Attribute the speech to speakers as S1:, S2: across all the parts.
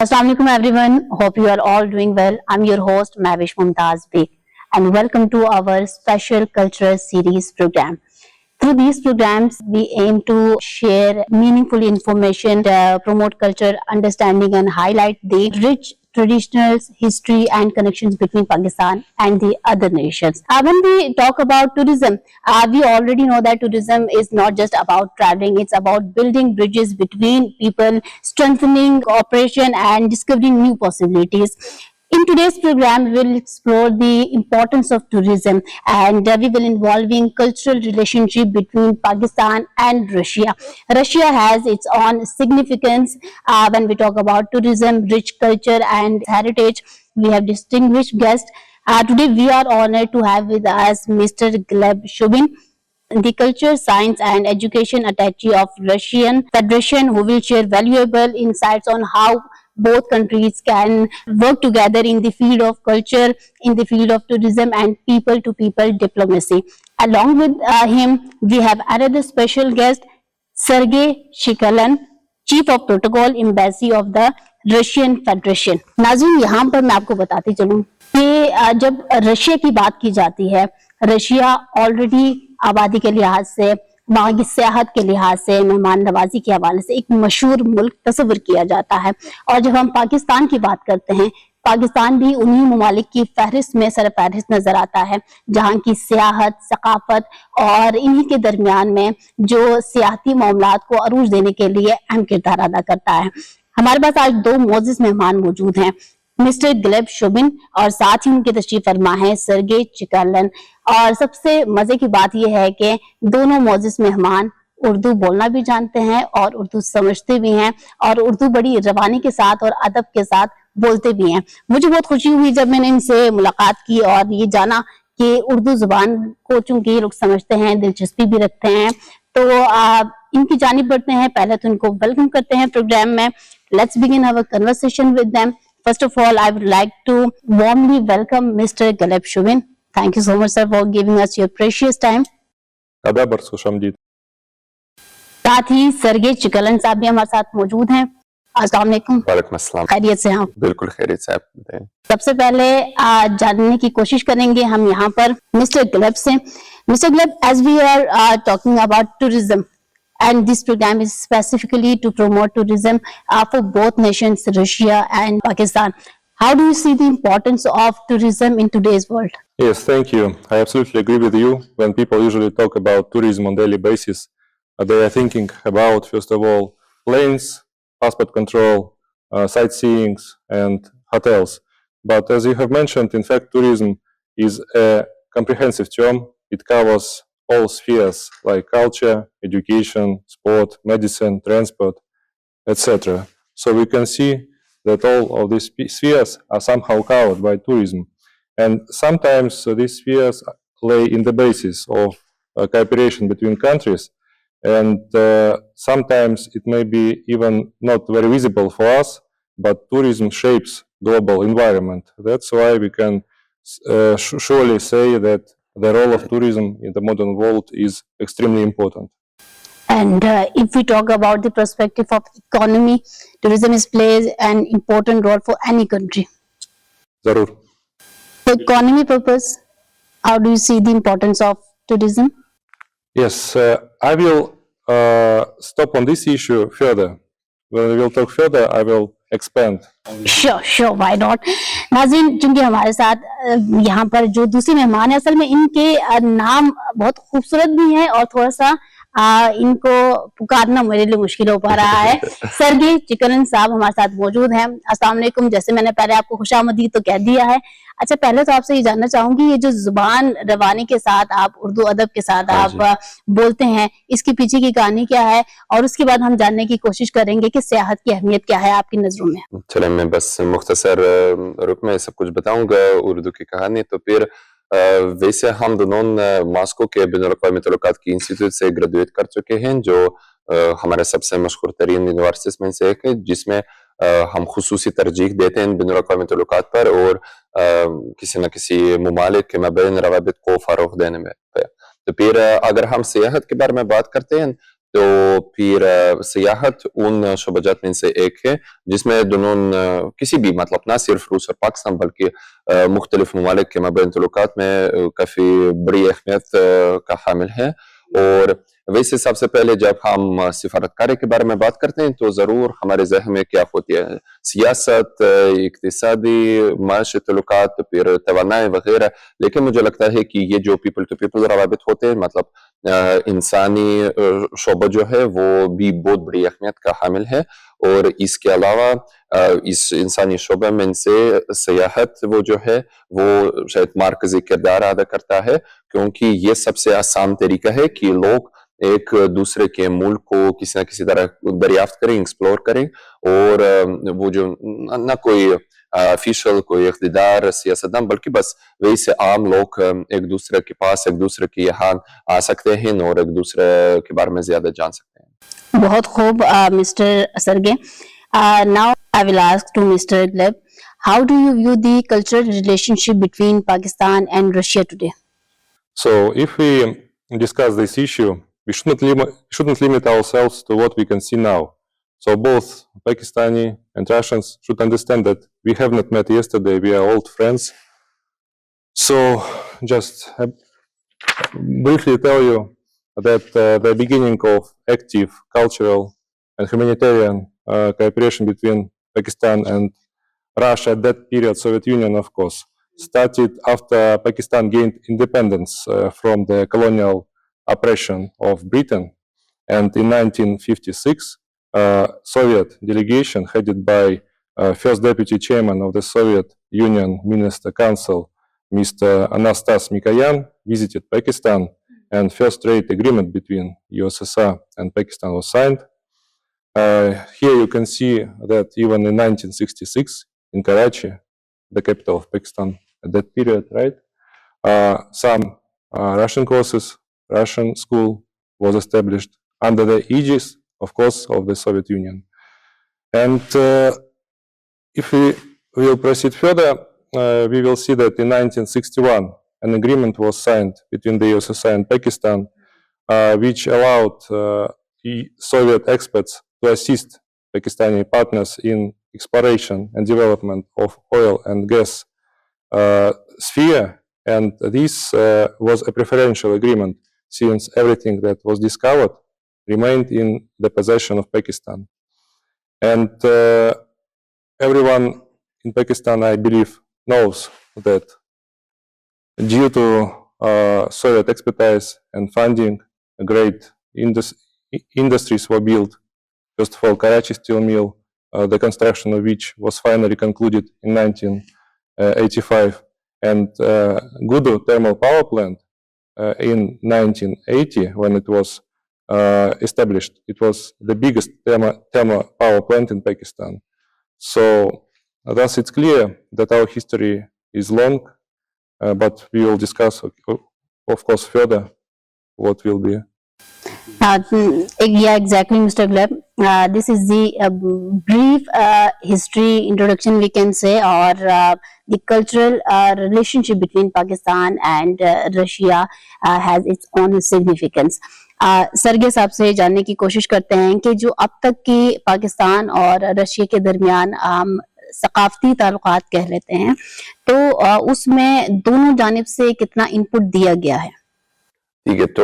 S1: Assalamu alaikum everyone. Hope you are all doing well. I'm your host Mehwish Mumtaz Baig and welcome to our special cultural series program. Through these programs, we aim to share meaningful information, promote culture, understanding and highlight the rich traditional history and connections between Pakistan and the other nations. When we talk about tourism, we already know that tourism is not just about traveling, it's about building bridges between people, strengthening cooperation and discovering new possibilities. In today's program, we will explore the importance of tourism and we will involving cultural relationship between Pakistan and Russia. Russia has its own significance when we talk about tourism, rich culture and heritage. We have distinguished guests. Today we are honored to have with us Mr. Gleb Shubin, the Culture, Science and Education Attaché of Russian Federation, who will share valuable insights on how both countries can work together in the field of culture, in the field of tourism and people-to-people diplomacy. Along with him, we have another special guest, Sergey Chekalin, Chief of Protocol Embassy of the Russian federation. नाज़रीन, यहाँ पर मैं आपको बताती चलूँ कि जब Russia की बात की जाती है, रशिया ऑलरेडी आबादी के लिहाज से, वहाँ की सियाहत के लिहाज से, मेहमान नवाजी के हवाले से एक मशहूर मुल्क तस्वर किया जाता है. और जब हम पाकिस्तान की बात करते हैं, पाकिस्तान भी उन्हीं ममालिक की फहरिस्त में सरफहरिस्त नजर आता है जहाँ की सियाहत, सकाफत और इन्हीं के दरमियान में जो सियाहती मामलात को अरूज देने के लिए अहम किरदार अदा करता है. हमारे पास आज दो मोअज़्ज़िज़ मेहमान मौजूद हैं, मिस्टर ग्लेब शुबिन और साथ ही उनके तशरीफ फरमा है सर्गे चिकालन. और सबसे मजे की बात यह है कि दोनों मोअज़्ज़िज़ मेहमान उर्दू बोलना भी जानते हैं और उर्दू समझते भी हैं और उर्दू बड़ी रवानी के साथ और अदब के साथ बोलते भी हैं. मुझे बहुत खुशी हुई जब मैंने इनसे मुलाकात की और ये जाना कि उर्दू जुबान को चूंकि ये लोग समझते हैं, दिलचस्पी भी रखते हैं, तो इनकी जानिब बढ़ते हैं. पहले तो इनको वेलकम करते हैं प्रोग्राम में. Let's begin our conversation with them. First of all, I would like to warmly welcome Mr. Gleb Shubin. Thank you so much, sir, for giving us your precious time. साथ ही सर्गे चिकलन साहब भी हमारे साथ मौजूद हैं. अस्सलाम वालेकुम.
S2: वालेकुम अस्सलाम.
S1: खैरियत से हैं आप?
S2: बिल्कुल खैरियत से. आप
S1: सबसे पहले जानने की कोशिश करेंगे हम यहाँ पर मिस्टर ग्लेब से. Mister Gleb, as we are talking about tourism, and this program is specifically to promote tourism for both nations, Russia and Pakistan. How do you see the importance of tourism in today's world?
S3: Yes, thank you. I absolutely agree with you. When people usually talk about tourism on daily basis, they are thinking about, first of all, planes, passport control, sightseeing and hotels. But as you have mentioned, in fact, tourism is a comprehensive term. It covers all spheres like culture, education, sport, medicine, transport, etc. So we can see that all of these spheres are somehow covered by tourism. And sometimes these spheres lay in the basis of cooperation between countries. And sometimes it may be even not very visible for us, but tourism shapes global environment. That's why we can surely say that the role of tourism in the modern world is extremely important.
S1: And if we talk about the perspective of economy, tourism plays an important role for any country.
S3: Zarur.
S1: For economy purpose, how do you see the importance of tourism?
S3: Yes, I will stop on this issue further. When we will talk further, I will expand.
S1: Sure, why not? नाज़रीन, चूंकि हमारे साथ यहाँ पर जो दूसरे मेहमान है, असल में इनके नाम बहुत खूबसूरत भी हैं और थोड़ा सा इनको पुकारना मेरे लिए मुश्किल हो पा रहा है. सर्गे चिकलन साहब हमारे साथ मौजूद हैं. अस्सलाम वालेकुम. जैसे मैंने पहले आपको खुशामदीद तो कह दिया है. अच्छा, पहले तो आपसे ये जानना चाहूंगी, ये जो जुबान रवानी के साथ आप उर्दू अदब के साथ आप बोलते हैं, इसके पीछे की कहानी क्या है? और उसके बाद हम जानने की कोशिश करेंगे कि सियाहत की अहमियत क्या है आपकी नजरों में.
S2: चले, मैं बस मुख्तसर रूप में सब कुछ बताऊंगा उर्दू की कहानी. तो फिर वैसे हम दोनों मॉस्को के बैनुल-अक़वामी तल्लुकात की इंस्टीट्यूट से ग्रेजुएट कर चुके हैं, जो हमारे सबसे मशहूर तरीन यूनिवर्सिटीज में से एक है, जिसमें हम खुसूसी तरजीह देते हैं बैनुल-अक़वामी तल्लुकात पर और किसी न किसी ममालिक के मबैन रवाबित को फ़रोग़ देने में. तो फिर अगर हम सियाहत के बारे में बात करते हैं तो फिर सियाहत उन शोबाजात में से एक है जिसमें दोनों किसी भी मतलब ना सिर्फ रूस और पाकिस्तान बल्कि मुख्तलिफ ममालिक के माबैन तल्लुकात में काफ़ी बड़ी अहमियत का हामिल है। और वैसे सबसे पहले जब हम सिफारतकारी के बारे में बात करते हैं तो ज़रूर हमारे जहन में क्या होती है, सियासत, इक्तिसादी, माशी तल्लुकात, फिर तवानाई वगैरह। लेकिन मुझे लगता है कि ये जो पीपल टू पीपल रवाबित होते हैं मतलब इंसानी शोबा जो है वो भी बहुत बड़ी अहमियत का हामिल है। और इसके अलावा इस इंसानी शोबे में से सियाहत वो जो है वो शायद मरकजी किरदार अदा करता है, क्योंकि ये सबसे आसान तरीका है कि लोग एक दूसरे के मुल्क को किसी न किसी तरह दरियाफ्त करें, एक्सप्लोर करें। और वो जो ना कोई ऑफिशियल, कोई इख्तिदार, सियासतदान, बल्कि बस वैसे आम लोग एक दूसरे के पास, एक दूसरे के यहाँ आ सकते हैं और एक दूसरे के बारे में ज्यादा जान सकते हैं।
S1: बहुत खूब mister Sergey. Now I will ask to mister Gleb, how do you view the cultural relationship between Pakistan and Russia today?
S3: So, if we discuss this issue, we shouldn't limit ourselves to what we can see now. So, both Pakistani and Russians should understand that we have not met yesterday, we are old friends. So, just briefly tell you that the beginning of active cultural and humanitarian cooperation between Pakistan and Russia at that period, Soviet Union, of course, started after Pakistan gained independence from the colonial oppression of Britain. And in 1956, Soviet delegation headed by first deputy chairman of the Soviet Union Minister Council, Mr. Anastas Mikoyan, visited Pakistan, and first trade agreement between USSR and Pakistan was signed. Here you can see that even in 1966, in Karachi, the capital of Pakistan at that period, right? Some Russian courses, Russian school was established under the aegis, of course, of the Soviet Union. And if we will proceed further, we will see that in 1961, an agreement was signed between the USSR and Pakistan, which allowed Soviet experts to assist Pakistani partners in exploration and development of oil and gas sphere. And this was a preferential agreement, since everything that was discovered remained in the possession of Pakistan. And everyone in Pakistan, I believe, knows that due to Soviet expertise and funding, great industries were built. First of all, Karachi steel mill, the construction of which was finally concluded in 1985, and Gudu thermal power plant in 1980, when it was established. It was the biggest thermal power plant in Pakistan. So thus it's clear that our history is long, but we will discuss, of course, further what will be.
S1: Yeah, exactly, Mr. Gleb. This is the brief history introduction, we can say, or the cultural relationship between Pakistan and Russia has its own significance. सरगे साहब से जानने की कोशिश करते हैं कि जो अब तक की पाकिस्तान और रशिया के दरमियान सकाफती ताल्लुकात कह लेते हैं, तो उसमें दोनों जानिब से कितना इनपुट दिया गया है?
S2: ठीक है, तो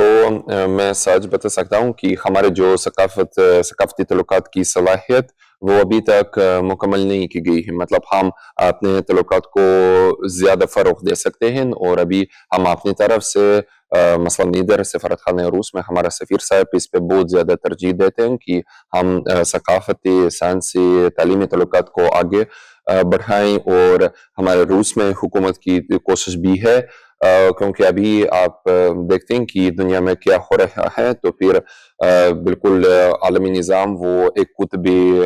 S2: मैं सच बता सकता हूँ कि हमारे जो सकाफती तल्लुकात की सलाहियत वो अभी तक मुकम्मल नहीं की गई है। मतलब हम अपने तल्लुकात को ज़्यादा फ़रोग़ दे सकते हैं और अभी हम अपनी तरफ से मसलन इधर सफारतखाने रूस में हमारा सफ़ीर साहब इस पे बहुत ज़्यादा तरजीह देते हैं कि हम सकाफती, साइंसी, तालीमी तल्लुकात को आगे बढ़ाएं। और हमारे रूस में हुकूमत की कोशिश भी है, क्योंकि अभी आप देखते हैं कि दुनिया में क्या हो रहा है, तो फिर बिल्कुल आलमी निज़ाम वो एक कुतुबी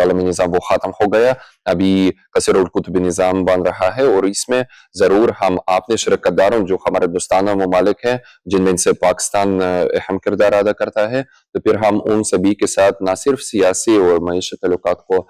S2: आलमी निज़ाम वो ख़त्म हो गया। अभी कसर और कुतुबी निज़ाम बन रहा है और इसमें ज़रूर हम अपने शरकतदारों जो हमारे दोस्ताना ममालिक हैं, जिनमें से पाकिस्तान अहम किरदार अदा करता है, तो फिर हम उन सभी के साथ न सिर्फ सियासी और मईशत तल्लुकात को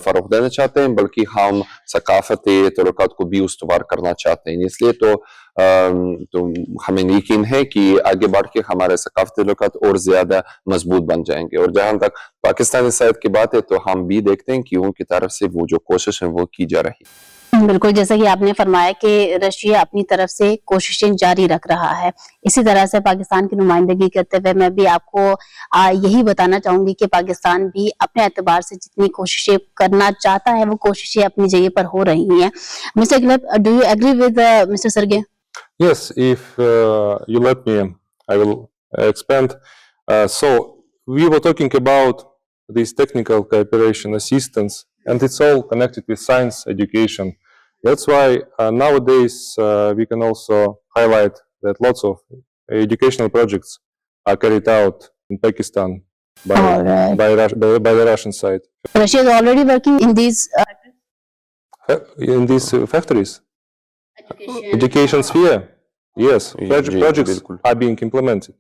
S2: फ़रोग़ देना चाहते हैं, बल्कि हम सकाफ़ती तल्लुकात को भी उस्तवार करना चाहते हैं। इसलिए तो तो हमें यकीन है कि आगे बढ़ के हमारे सकाफती ताल्लुकात और ज़्यादा मजबूत बन जाएंगे। और जहाँ तक पाकिस्तानी साइड की बात है तो हम भी देखते हैं कि उनकी तरफ से वो जो कोशिश है वो की जा रही है।
S1: बिल्कुल, जैसा कि आपने फरमाया कि रशिया अपनी तरफ से कोशिशें जारी रख रहा है। इसी तरह से पाकिस्तान की नुमाइंदगी करते हुए मैं भी आपको यही बताना चाहूंगी कि पाकिस्तान भी अपने एतबार से जितनी कोशिशें करना चाहता है वो कोशिशें अपनी जगह पर हो रही हैं। Mister Gleb, do you agree with mister Sergey?
S3: Yes, if you let me, I will expand. So we were talking about this technical cooperation assistance, and it's all connected with science education. That's why nowadays we can also highlight that lots of educational projects are carried out in Pakistan by
S1: All right.
S3: by the Russian side.
S1: Russia is already working in these
S3: In these factories, education sphere, yes,
S2: ji,
S3: projects
S2: बिल्कुल।
S3: are being implemented.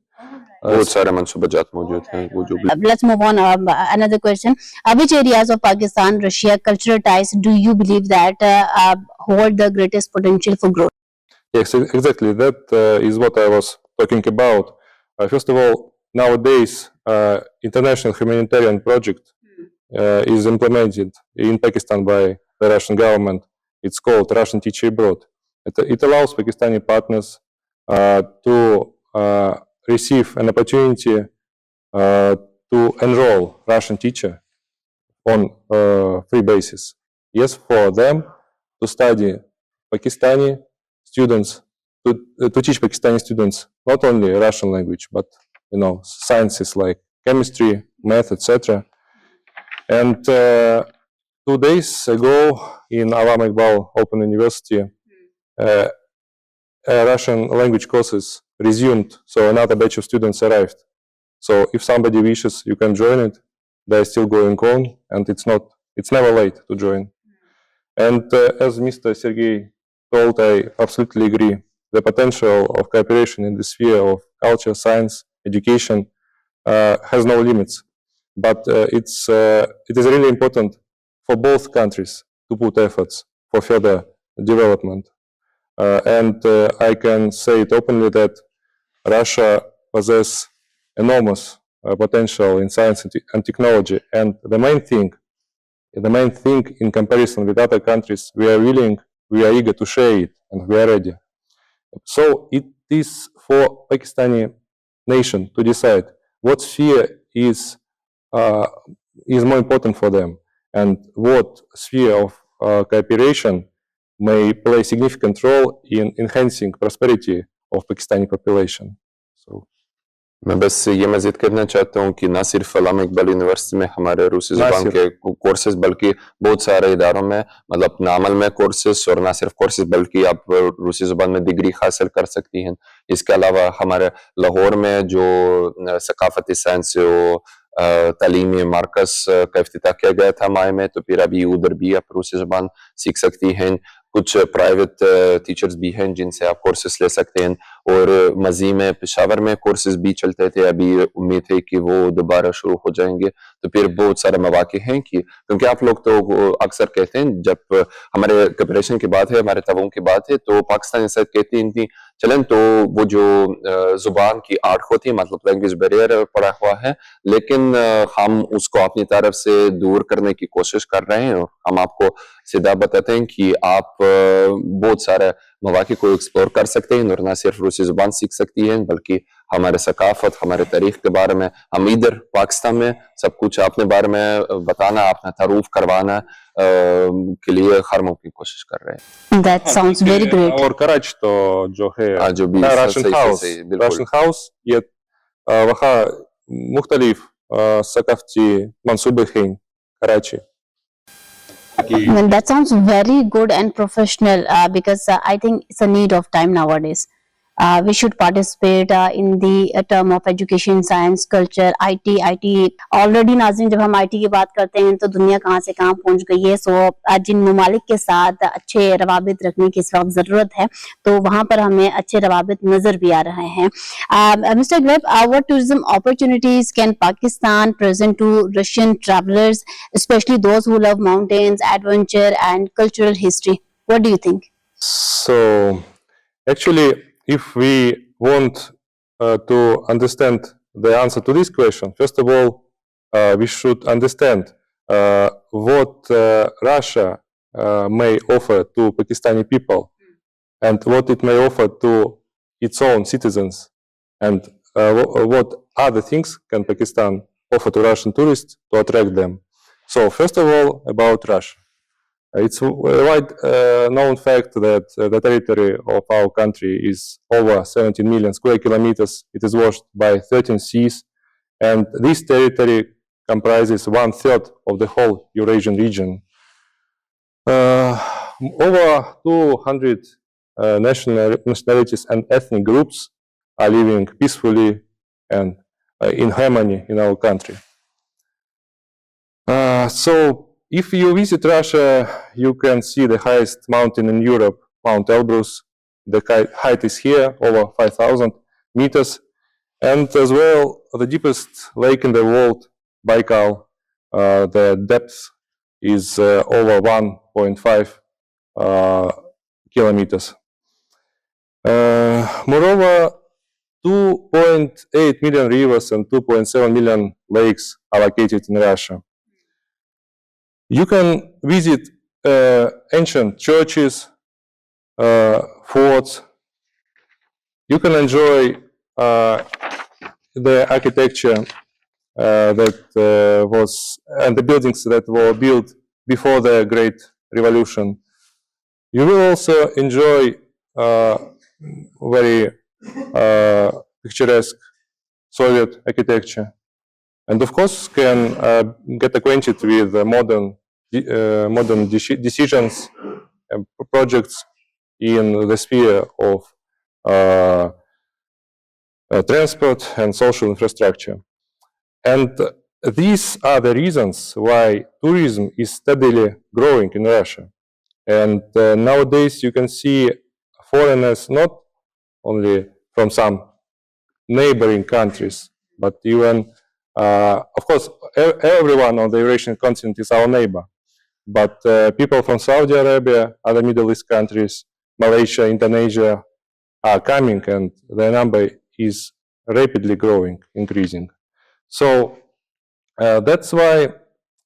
S2: बहुत सारे मनसूबाजात मौजूद हैं वो जो
S1: Let's move on. Another question. Which areas of Pakistan, Russia cultural ties do you believe that hold the greatest potential for growth?
S3: Yes, exactly. That is what I was talking about. First of all, nowadays, international humanitarian project is implemented in Pakistan by the Russian government. It's called Russian Teacher Abroad. It allows Pakistani partners to receive an opportunity to enroll Russian teacher on free basis. Yes, for them to study Pakistani students, to teach Pakistani students not only Russian language, but sciences like chemistry, math, etc. And 2 days ago in Alam Iqbal Open University, Russian language courses resumed, so another batch of students arrived. So if somebody wishes, you can join it. They're still going on, and it's never late to join. And as Mr. Sergey told, I absolutely agree. The potential of cooperation in the sphere of culture, science, education has no limits. But it is really important for both countries to put efforts for further development. And I can say it openly that Russia possesses enormous potential in science and technology. And the main thing in comparison with other countries, we are eager to share it, and we are ready. So it is for Pakistani nation to decide what sphere is more important for them, and what sphere of cooperation may play a significant role in enhancing prosperity of Pakistani population. So
S2: मैं बस ये मज़ीद करना चाहता हूँ कि ना सिर्फ अल्लामा इकबाल यूनिवर्सिटी में हमारे रूसी ज़ुबान के कोर्सेज बल्कि बहुत सारे इदारों में मतलब नामल में कोर्सेज और ना सिर्फ कोर्सेज बल्कि आप रूसी ज़ुबान में डिग्री हासिल कर सकती हैं। इसके अलावा हमारे लाहौर में जो सकाफती साइंस तालीमी मरकज़ का इफ्तिताह किया गया था माह में, तो फिर अभी उधर भी आप रूसी ज़ुबान सीख सकती हैं। कुछ प्राइवेट टीचर्स भी हैं जिनसे आप कोर्सेज ले सकते हैं, और मज़ीद में पेशावर में कोर्सेज भी चलते थे, अभी उम्मीद है कि वो दोबारा शुरू हो जाएंगे। तो फिर बहुत सारे मौके हैं कि क्योंकि आप लोग तो अक्सर कहते हैं जब हमारे कॉपरेशन की बात है, हमारे तवों की बात है, तो पाकिस्तानी साथ कहती हैं कि चलें तो वो जो ज़ुबान की आर्ट होती है मतलब लैंग्वेज बैरियर पड़ा हुआ है, लेकिन हम उसको अपनी तरफ से दूर करने की कोशिश कर रहे हैं। और हम आपको सीधा बताते हैं कि आप बहुत सारे मौके को एक्सप्लोर कर सकते हैं और ना सिर्फ रूसी ज़ुबान सीख सकती हैं बल्कि हमारे सकाफत, हमारे तारीख के बारे में हम इधर पाकिस्तान में सब कुछ अपने बारे में बताना, अपना तारुफ करवाना के लिए हर मुमकिन कोशिश कर रहे हैं।
S1: That sounds very great.
S3: और कराची तो जो है
S2: जो भी
S3: Russian House ये वहाँ मुख्तलिफ सकाफती मंसूबे हैं Karachi.
S1: Well, that sounds very good and professional because I think it's a need of time nowadays. We should participate in the term of education, science, culture, IT. Already नाज़रीन जब हम IT की बात करते हैं तो दुनिया कहाँ से कहाँ पहुँच गई है। सो जिन ममालिक के साथ अच्छे रवाबित रखने की इस वक्त ज़रूरत है तो वहाँ पर हमें अच्छे रवाबित नज़र भी आ रहे हैं। Mr. Gleb, what tourism opportunities can Pakistan present to Russian travelers, especially those who love mountains, adventure and cultural history? What do you think?
S3: So Actually, if we want to understand the answer to this question, first of all, we should understand what Russia may offer to Pakistani people and what it may offer to its own citizens, and what other things can Pakistan offer to Russian tourists to attract them. So first of all, about Russia. It's a wide known fact that the territory of our country is over 17 million square kilometers. It is washed by 13 seas, and this territory comprises 1/3 of the whole Eurasian region. Over 200 nationalities and ethnic groups are living peacefully and in harmony in our country. So if you visit Russia, you can see the highest mountain in Europe, Mount Elbrus. The height is here, over 5,000 meters. And as well, the deepest lake in the world, Baikal, the depth is over 1.5 kilometers. Moreover, 2.8 million rivers and 2.7 million lakes are located in Russia. You can visit ancient churches, forts. You can enjoy the architecture that was, and the buildings that were built before the Great Revolution. You will also enjoy very picturesque Soviet architecture, and of course can get acquainted with modern decisions and projects in the sphere of transport and social infrastructure. And these are the reasons why tourism is steadily growing in Russia. And nowadays you can see foreigners not only from some neighboring countries, but even, of course, everyone on the Eurasian continent is our neighbor. But people from Saudi Arabia, other Middle East countries, Malaysia, Indonesia are coming, and their number is rapidly growing, increasing. So that's why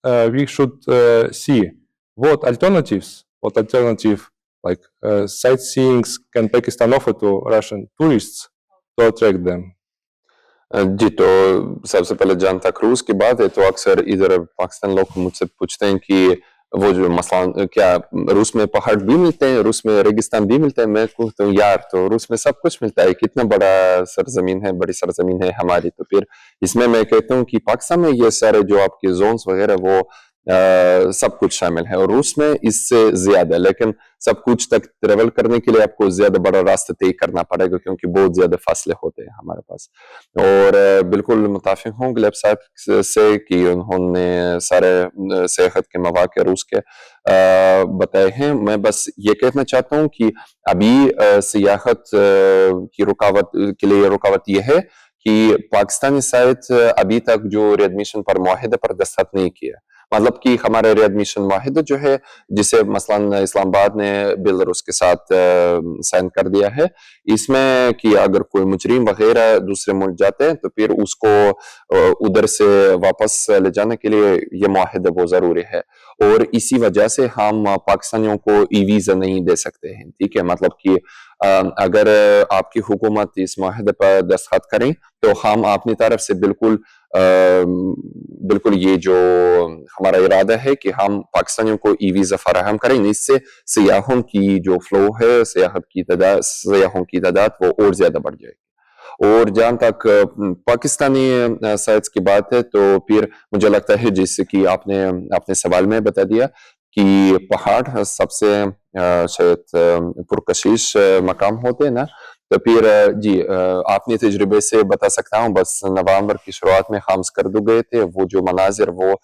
S3: we should see what alternative like sightseeing can Pakistan offer to Russian tourists to attract them.
S2: जी, तो सबसे पहले जहाँ तक रूस की बात है, तो अक्सर इधर पाकिस्तान लोग मुझसे पूछते हैं कि वो जो मसलन क्या रूस में पहाड़ भी मिलते हैं, रूस में रेगिस्तान भी मिलते हैं। मैं कहता हूँ यार, तो रूस में सब कुछ मिलता है, कितना बड़ा सरजमीन है, बड़ी सरजमीन है हमारी। तो फिर इसमें मैं कहता हूँ कि पाकिस्तान में ये सारे जो आपके जोन्स वगैरह वो सब कुछ शामिल है, और रूस में इससे ज्यादा, लेकिन सब कुछ तक ट्रेवल करने के लिए आपको ज्यादा बड़ा रास्ता तय करना पड़ेगा, क्योंकि बहुत ज्यादा फासले होते हैं हमारे पास। और बिल्कुल मुताफिक हूँ ग्लेब साहब से कि उन्होंने सारे सेहत के मौके रूस के बताए हैं। मैं बस ये कहना चाहता हूँ कि अभी सियाहत की रुकावट के लिए रुकावट ये है कि पाकिस्तानी साइड अभी तक जो रिएडमिशन पर मुआहिदे पर दस्तखत नहीं किया। मतलब कि हमारा रिएडमिशन मुआहिदा जो है, जिसे मसलन इस्लामाबाद ने बेलारूस के साथ साइन कर दिया है, इसमें कि अगर कोई मुजरिम वगैरह दूसरे मुल्क जाते हैं तो फिर उसको उधर से वापस ले जाने के लिए ये मुआहिदा वो जरूरी है। और इसी वजह से हम पाकिस्तानियों को ई वीज़ा नहीं दे सकते हैं। ठीक है, मतलब कि अगर आपकी हुकूमत इस मुआहिदे पर दस्तखत करें तो हम अपनी तरफ से बिल्कुल ये जो हमारा इरादा है कि हम पाकिस्तानियों को ई वीज़ा फराहम करेंगे। इससे सियाहों की जो फ्लो है, सियाहों की तादाद वो और ज्यादा बढ़ जाएगी। और जहाँ तक पाकिस्तानी साइट्स की बात है, तो फिर मुझे लगता है जैसे कि आपने अपने सवाल में बता दिया कि पहाड़ सबसे शायद पुरकशिश मकाम होते हैं ना, तो फिर जी आपने तजुर्बे से बता सकता हूँ। बस नवंबर की शुरुआत में हम स्कर्दू गए थे, वो जो मनाजिर वो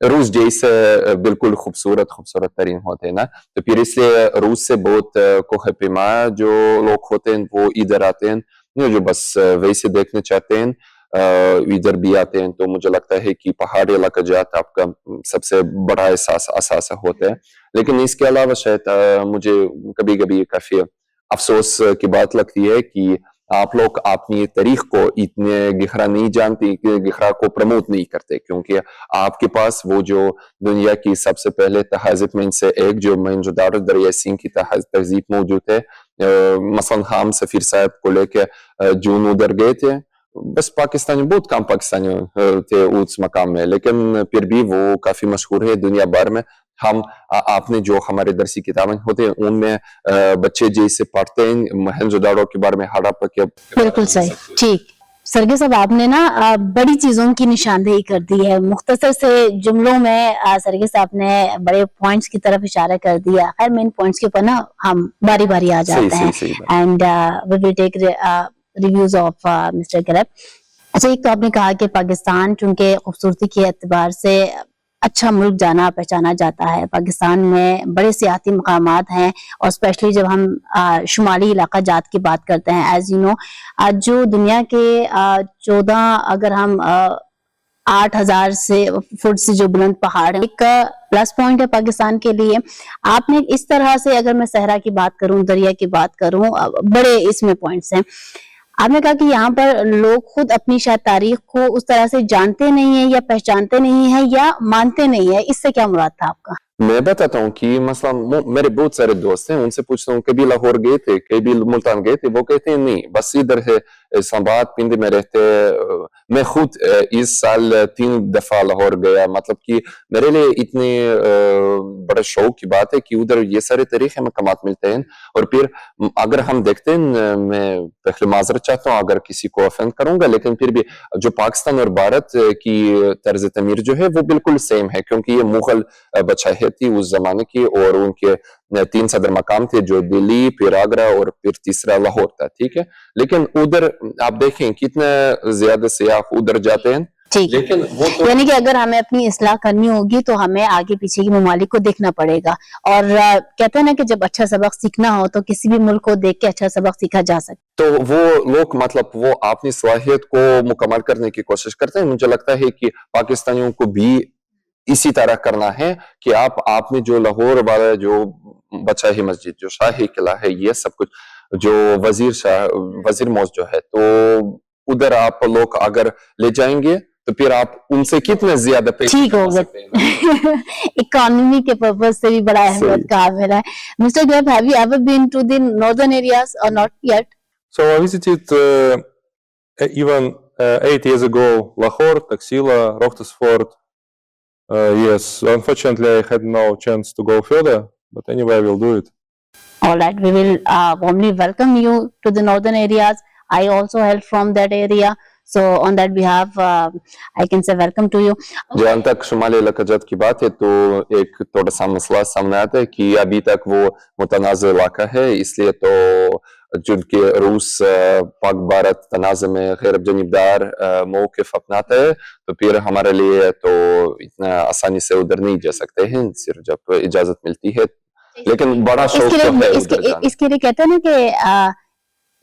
S2: रूस जैसे बिल्कुल खूबसूरत तरीन होते हैं ना, तो फिर इसलिए रूस से बहुत कोह पैमा जो लोग होते हैं वो इधर आते हैं, जो बस वैसे देखना चाहते हैं, इधर भी आते हैं। तो मुझे लगता है कि पहाड़ी इलाका जात आपका सबसे बड़ा एहसास होता है। लेकिन इसके अलावा शायद मुझे कभी कभी काफी अफसोस की बात लगती है कि आप लोग अपनी तारीख को इतने गहरा नहीं जानते, गहरा को प्रमोट नहीं करते, क्योंकि आपके पास वो जो दुनिया की सबसे पहले तहज़ीब में से एक जो मोहनजोदारो दरिया सिंह की तहज़ीब मौजूद है। मसलन हम सफ़ीर साहब को लेके जून उधर गए थे, बस पाकिस्तानी बहुत कम पाकिस्तानी थे उस मकाम में, लेकिन फिर भी वो काफ़ी मशहूर है दुनिया भर में। हम आपने जो हमारे दरसी किताबें होते हैं उनमें बच्चे जैसे पढ़ते हैं मोहनजोदारो के बारे में, हड़प्पा के
S1: बिल्कुल सही, ठीक। सरगे साहब, आपने ना बड़ी चीजों की निशानदेही कर दी है। मुख्तसर से जुमलों में सरगे साहब ने बड़े पॉइंट्स की तरफ इशारा कर दिया। खैर मेन पॉइंट्स के ऊपर ना हम बारी बारी आ जाते हैं, and we will take reviews of mister Gleb. अच्छा, एक तो आपने कहा कि पाकिस्तान चूंकि खूबसूरती के एतबार से अच्छा मुल्क जाना पहचाना जाता है। पाकिस्तान में बड़े सियाती मकामात हैं, और स्पेशली जब हम शुमाली इलाका जात की बात करते हैं, एज यू नो, आज जो दुनिया के 14 अगर हम 8,000 से फुट से जो बुलंद पहाड़ है, एक प्लस पॉइंट है पाकिस्तान के लिए। आपने इस तरह से, अगर मैं सहरा की बात करूं, दरिया की बात करूं, बड़े इसमें पॉइंट्स हैं। आपने कहा कि यहाँ पर लोग खुद अपनी शायद तारीख को उस तरह से जानते नहीं है, या पहचानते नहीं है, या मानते नहीं है। इससे क्या मुराद था आपका?
S2: मैं बताता हूँ कि मसलन मेरे बहुत सारे दोस्त हैं, उनसे पूछता हूँ कभी लाहौर गए थे, कभी मुल्तान गए थे, वो कहते हैं नहीं, बस इधर है इस्लामाबाद पिंडी में रहते। मैं खुद इस साल 3 दफा लाहौर गया, मतलब कि मेरे लिए इतनी बड़े शौक की बात है कि उधर ये सारे तरीके मकामात मिलते हैं। और फिर अगर हम देखते हैं, मैं पहले माजरत चाहता हूँ अगर किसी को ऑफेंड करूंगा, लेकिन फिर भी जो पाकिस्तान और भारत की तर्ज तमीर जो है वो बिल्कुल सेम है, क्योंकि ये मुगल बादशाही थी उस जमाने की, और उनके 3 सदर मकाम थे, जो दिल्ली, फिर आगरा और फिर तीसरा लाहौर था, ठीक है। लेकिन उधर आप देखें कितने ज्यादा सियाह उधर जाते हैं, लेकिन वो तो
S1: यानी कि अगर हमें अपनी इस्लाह करनी होगी तो हमें आगे पीछे की ममालिक को देखना पड़ेगा। और कहते हैं ना कि जब अच्छा सबक सीखना हो तो किसी भी मुल्क को देख के अच्छा सबक सीखा जा सकता
S2: है। तो वो लोग मतलब वो अपनी सलाहियत को मुकम्मल करने की कोशिश करते हैं। मुझे लगता है कि पाकिस्तानियों को भी इसी तरह करना है कि आपने जो लाहौर वाला जो बादशाही मस्जिद, जो शाही किला है, ये सब कुछ जो वजीर मौज जो है, तो उधर आप लोग अगर ले जाएंगे तो फिर आप उनसे कितने ज्यादा पैसे कमा सकते हैं।
S1: इकोनॉमी के पर्पज से भी बड़ा अहमियत का हामिल है। Mister Gleb, have you ever been to the Northern Areas और not yet?
S3: So I visited even 8 years ago Lahore, Taxila, Roxford. Yes, unfortunately I had no chance to go further, but anyway I will do it.
S1: All right, we will warmly welcome you to the northern areas. I also hail from that area, so on that behalf I can say welcome to you.
S2: जहाँ तक शुमाली इलाका जात की बात है, तो एक थोड़ा सा मसला सामने आता है कि अभी तक वो मुतनाज़ इलाका है, इसलिए तो चूंकि रूस पाक भारत तनाज़े में गैर जनिबदार मौक़िफ़ अपनाता है, तो फिर हमारे लिए तो इतना आसानी से उधर नहीं जा सकते हैं, सिर्फ जब इजाज़त मिलती है। लेकिन बड़ा शौक तो है उधर जाना।
S1: इसके लिए कहते हैं ना कि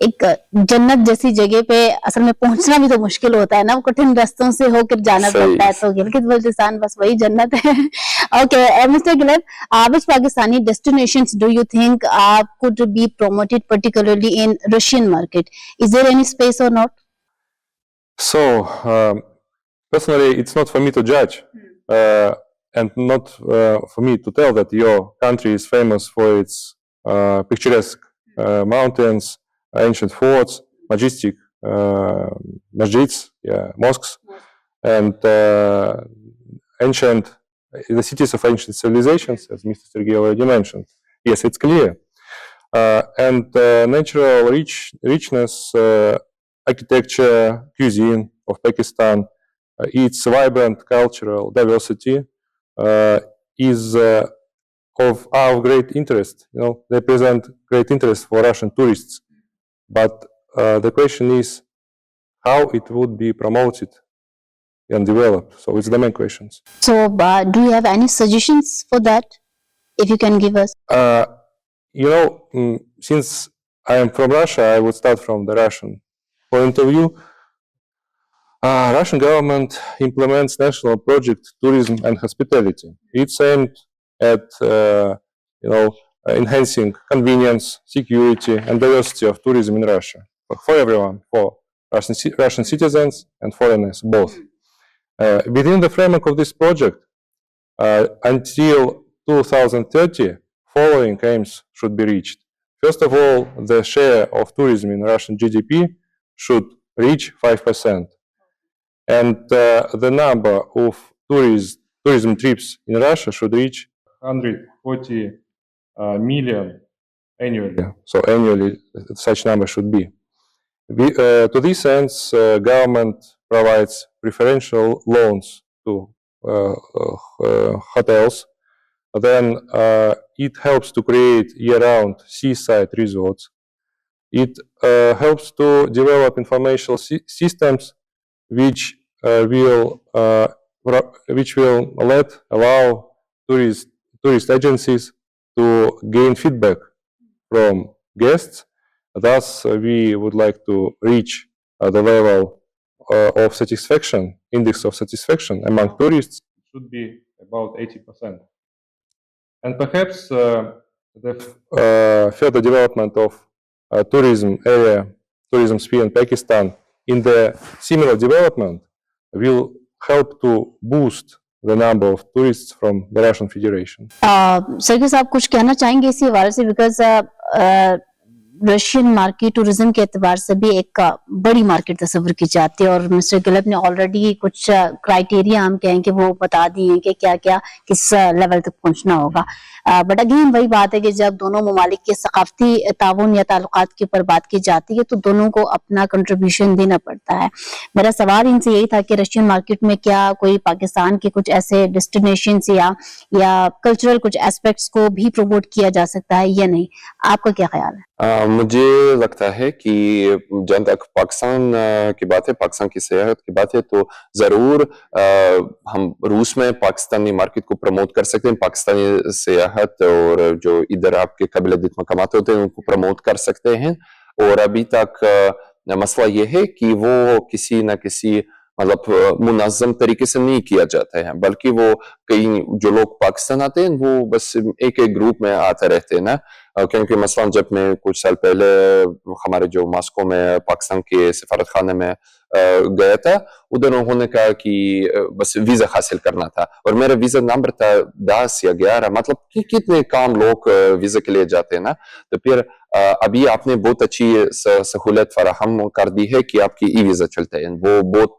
S1: एक जन्नत जैसी जगह पे असल में पहुंचना भी तो मुश्किल होता है ना, वो कठिन रास्तों से होकर जाना पड़ता है, तो गिलगित बल्तिस्तान बस वही जन्नत है। Okay mister Gleb, which Pakistani destinations do you think could be promoted particularly in Russian market? Is there any space or not?
S3: So personally it's not for me to judge, and not for me to tell that your country is famous for its picturesque mountains, ancient forts, majestic masjids, mosques, and the cities of ancient civilizations, as Mr. Sergey already mentioned. Yes, it's clear. And natural richness, architecture, cuisine of Pakistan, its vibrant cultural diversity is of our great interest. You know, they present great interest for Russian tourists. But the question is how it would be promoted and developed. So it's the main questions.
S1: So do you have any suggestions for that, if you can give us?
S3: You know, since I am from Russia, I would start from the Russian point of view. Russian government implements national project tourism and hospitality. It's aimed at enhancing convenience, security, and diversity of tourism in Russia for everyone, for Russian citizens and foreigners both. Within the framework of this project, until 2030, following aims should be reached. First of all, the share of tourism in Russian GDP should reach 5%. And the number of tourism trips in Russia should reach 140 million annually. So annually, such number should be. To this end, government provides preferential loans to hotels. Then it helps to create year-round seaside resorts. It helps to develop informational systems which will allow tourist agencies to gain feedback from guests. Thus, we would like to reach the level of satisfaction, index of satisfaction among tourists should be about 80%. And perhaps the further development of tourism sphere in Pakistan in the similar development will help to boost the number of tourists from the Russian Federation.
S1: सरगे साहब कुछ कहना चाहेंगे इसी हवाले से because Russian market tourism के एतबार से भी एक बड़ी मार्केट तस्वर की जाती है और मिस्टर गिलब ने ऑलरेडी कुछ क्राइटेरिया हम कहें कि वो बता दिए हैं कि क्या क्या किस लेवल तक पहुंचना होगा बट अगेन वही बात है कि जब दोनों ममालिक के सकाफती ताउन या ताल्लुकात के ऊपर बात की जाती है तो दोनों को अपना कंट्रीब्यूशन देना पड़ता है मेरा सवाल इनसे यही था कि रशियन मार्केट में क्या कोई पाकिस्तान के कुछ ऐसे डेस्टिनेशन या कल्चरल कुछ एस्पेक्ट्स को भी प्रमोट किया जा सकता है या नहीं आपका क्या ख्याल है
S2: मुझे लगता है कि जहाँ तक पाकिस्तान की बात है पाकिस्तान की सियाहत की बात है तो ज़रूर हम रूस में पाकिस्तानी मार्केट को प्रमोट कर सकते हैं पाकिस्तानी सियाहत और जो इधर आपके काबिल-ए-दिद मकामात होते हैं उनको प्रमोट कर सकते हैं और अभी तक मसला ये है कि वो किसी न किसी मतलब मुनज़्ज़म तरीके से नहीं किया जाता है बल्कि वो कई जो लोग पाकिस्तान आते हैं वो बस एक ग्रुप में आते रहते हैं ना क्योंकि मसलन जब मैं कुछ साल पहले हमारे जो मॉस्को में पाकिस्तान के सफारत खाने में गया था उधर उन्होंने कहा कि बस वीज़ा हासिल करना था और मेरा वीज़ा नंबर था 10 या 11 मतलब कि कितने कम लोग वीज़ा के लिए जाते हैं ना तो फिर अभी आपने बहुत अच्छी सहूलत फराहम कर दी है कि आपकी ई वीज़ा चलते हैं वो बहुत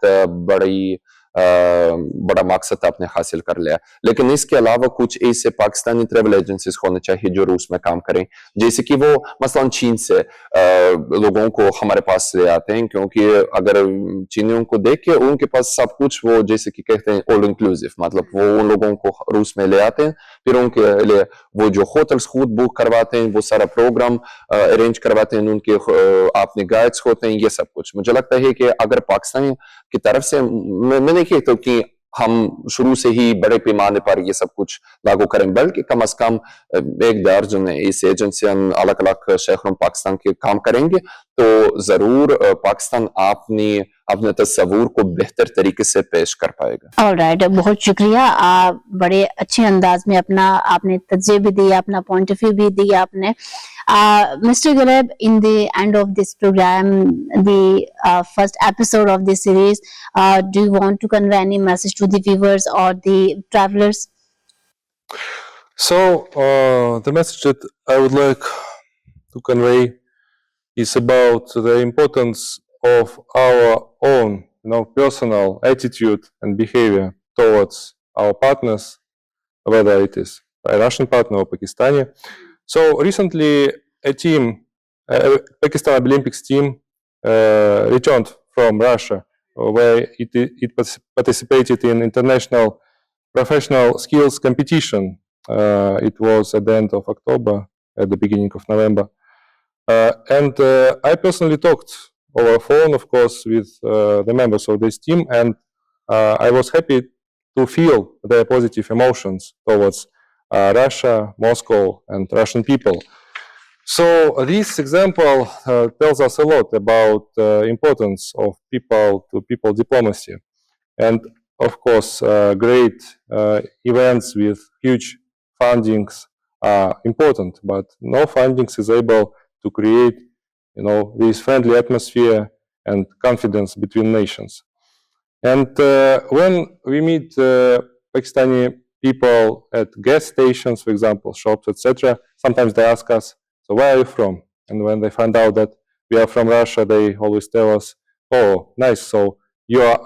S2: बड़ा मकसद आपने हासिल कर लिया लेकिन इसके अलावा कुछ ऐसे पाकिस्तानी ट्रैवल एजेंसीज होने चाहिए जो रूस में काम करें जैसे कि वो मसलन चीन से लोगों को हमारे पास ले आते हैं क्योंकि अगर चीनियों को देख के उनके पास सब कुछ वो जैसे कि कहते हैं ऑल इंक्लूसिव मतलब वो उन लोगों को रूस में ले आते हैं फिर उनके लिए वो जो होटल्स खुद बुक करवाते हैं वो सारा प्रोग्राम अरेंज करवाते हैं उनके अपने गाइड्स होते हैं ये सब कुछ मुझे लगता है कि अगर पाकिस्तान की तरफ से मैंने कहता हूँ कि हम शुरू से ही बड़े पैमाने पर ये सब कुछ लागू करें बल्कि कम अज कम एक दर्जन इस एजेंसियां अलग अलग शहरों पाकिस्तान के काम करेंगे तो जरूर पाकिस्तान अपने तस्वूर को बेहतर तरीके से पेश कर पाएगा
S1: ऑलराइट बहुत शुक्रिया आप बड़े अच्छे अंदाज में अपना आपने तज्ज़िया भी दिया अपना पॉइंट ऑफ व्यू भी दिया आपने Mr. Gleb, in the end of this program, the first episode of this series, do you want to convey any message to the viewers or the travelers?
S3: So, the message that I would like to convey is about the importance of our own, personal attitude and behavior towards our partners, whether it is a Russian partner or Pakistani. So recently, a Pakistan Olympics team, returned from Russia, where it participated in international professional skills competition. It was at the end of October, at the beginning of November. And I personally talked over phone, of course, with the members of this team, and I was happy to feel their positive emotions towards Russia, Moscow, and Russian people. So this example tells us a lot about the importance of people-to-people diplomacy. And of course, great events with huge fundings important, but no fundings is able to create, this friendly atmosphere and confidence between nations. And when we meet Pakistani people at gas stations, for example, shops, etc., sometimes they ask us, "So where are you from?" And when they find out that we are from Russia, they always tell us, "Oh, nice. So you are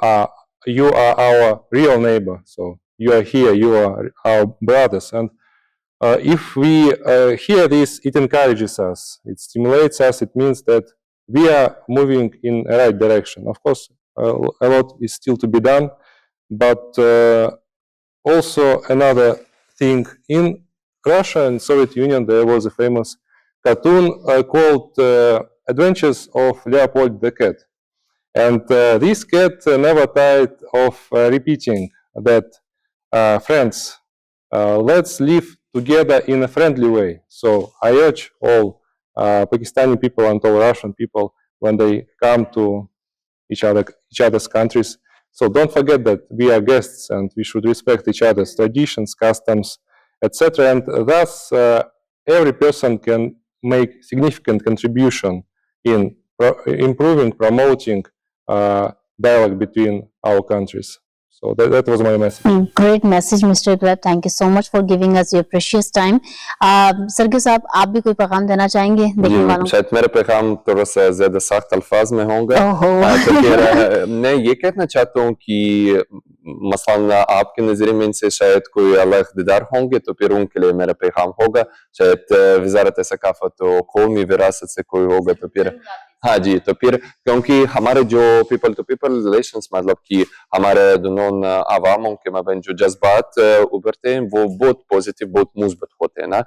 S3: our real neighbor. So you are here. You are our brothers." And if we hear this, it encourages us. It stimulates us. It means that we are moving in the right direction. Of course, a lot is still to be done, but also another thing, in Russia and Soviet Union there was a famous cartoon called Adventures of Leopold the Cat, and this cat never tired of repeating that, friends, let's live together in a friendly way. So I urge all Pakistani people and all Russian people, when they come to each other's countries, so don't forget that we are guests and we should respect each other's traditions, customs, etc. And thus, every person can make significant contribution in improving, promoting dialogue between our countries. So that was my message.
S1: Great message, Mr. Gleb. Thank you so much for giving us your precious time. सरगे साहब, आप भी कोई पैगाम देना चाहेंगे देखने वालों को?
S2: शायद मेरा पैगाम थोड़ा सा ज्यादा सख्त अल्फाज में होंगे, तो फिर मैं ये कहना चाहता हूँ कि मसलन आपके नजरिए में इनसे शायद कोई अल्लाह इख्तिदार होंगे, तो फिर उनके लिए मेरा पैगाम होगा। शायद वजारत सकाफत और कौमी विरासत से कोई होगा, तो फिर हाँ जी, तो फिर क्योंकि हमारे जो पीपल टू पीपल रिलेशंस, मतलब कि हमारे दोनों आवामों के माबैन जो जज्बात उभरते हैं वो बहुत पॉजिटिव, बहुत मुस्बत होते हैं ना।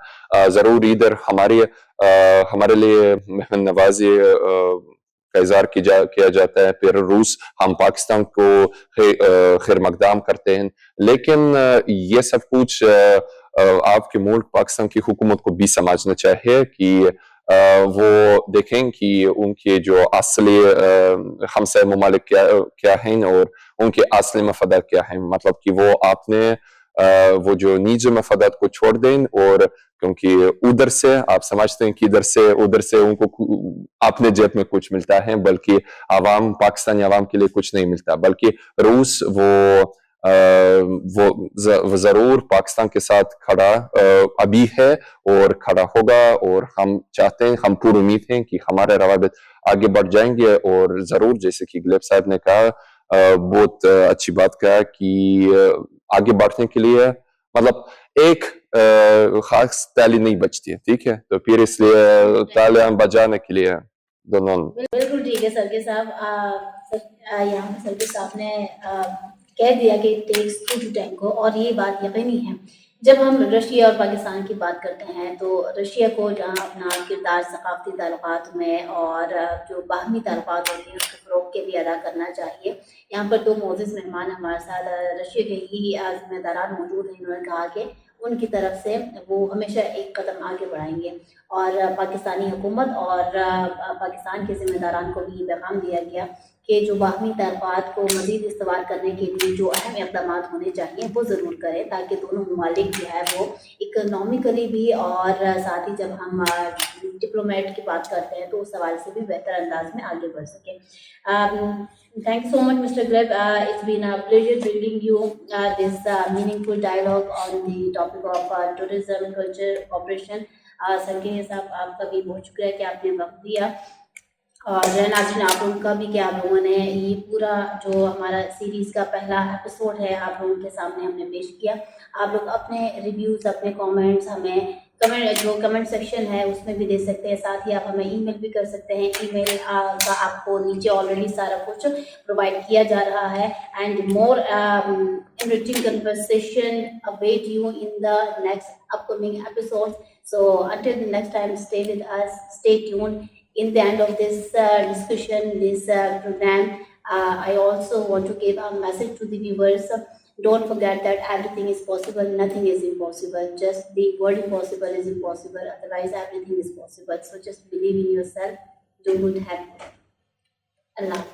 S2: जरूर इधर हमारे लिए मेहमान नवाजी का इज़हार किया जाता है, फिर रूस हम पाकिस्तान को खैर मकदाम करते हैं, लेकिन ये सब कुछ आपके मुल्क पाकिस्तान की हुकूमत को भी समझना चाहिए कि वो देखें कि उनके जो असली हमसे ममालिक क्या हैं और उनके असली मफादात क्या हैं, मतलब कि वो आपने वो जो निजी मफादात को छोड़ दें, और क्योंकि उधर से आप समझते हैं कि इधर से उधर से उनको अपने जेब में कुछ मिलता है, बल्कि आवाम, पाकिस्तानी आवाम के लिए कुछ नहीं मिलता, बल्कि रूस वो जरूर पाकिस्तान के साथ खड़ा अभी है और खड़ा होगा, और हम चाहते हैं, हम पूरी उम्मीद हैं कि हमारे रवाबित आगे बढ़ जाएंगे। और जरूर जैसे कि ग्लेब साहब ने कहा, बहुत अच्छी बात कहा कि आगे बढ़ने के लिए मतलब एक खास ताली नहीं बचती है, ठीक है, तो फिर इसलिए तालियां बजाने के लिए दोनों।
S1: बिल्कुल ठीक है सरगे साहब, यहाँ सरगे साहब ने कह दिया कि इट टेक्स 2 to tango, और ये बात यकीनी है। जब हम रशिया और पाकिस्तान की बात करते हैं तो रशिया को जहाँ अपना किरदार सकाफती ताल्लुकात में और जो बाहमी ताल्लुकात होते हैं उसको फ़रोग़ के लिए अदा करना चाहिए। यहाँ पर 2 मोअज़्ज़िज़ मेहमान हमारे साथ रशिया के ही ज़िम्मेदारान मौजूद हैं। इन्होंने कहा कि उनकी तरफ से वो हमेशा एक कदम आगे बढ़ाएंगे, और पाकिस्तानी हुकूमत और पाकिस्तान के ज़िम्मेदारान को भी ये पैगाम दिया गया कि जो बाहमी ताल्लुकात को मज़ीद इस्तेमाल करने के लिए जो अहम इक़दाम होने चाहिए वो ज़रूर करें, ताकि दोनों ममालिक जो है वो इकनॉमिकली भी और साथ ही जब हम डिप्लोमेट की बात करते हैं तो उस हवाले से भी बेहतर अंदाज में आगे बढ़ सकें। Thanks so much, Mr. Gleb. It's been a pleasure bringing you this meaningful dialogue on the topic of tourism, culture, cooperation. Sanjay साहब, आपका भी बहुत शुक्रिया कि आपने वक्त दिया, और नाज़रीन आप लोगों का भी कि आप लोगों ने ये पूरा जो हमारा सीरीज़ का पहला एपिसोड है आप लोगों के सामने हमने पेश किया। आप लोग अपने रिव्यूज़, अपने कमेंट्स हमें कमेंट सेक्शन है उसमें भी दे सकते हैं, साथ ही आप हमें ईमेल भी कर सकते हैं। ईमेल का आपको नीचे ऑलरेडी सारा कुछ प्रोवाइड किया जा रहा है। And more enriching conversation await you in the next upcoming episodes. So until the next time, stay with us, stay tuned. In the end of this discussion, this program, I also want to give a message to the viewers. Don't forget that everything is possible, nothing is impossible. Just the word impossible is impossible, otherwise everything is possible. So just believe in yourself, do good, have Allah.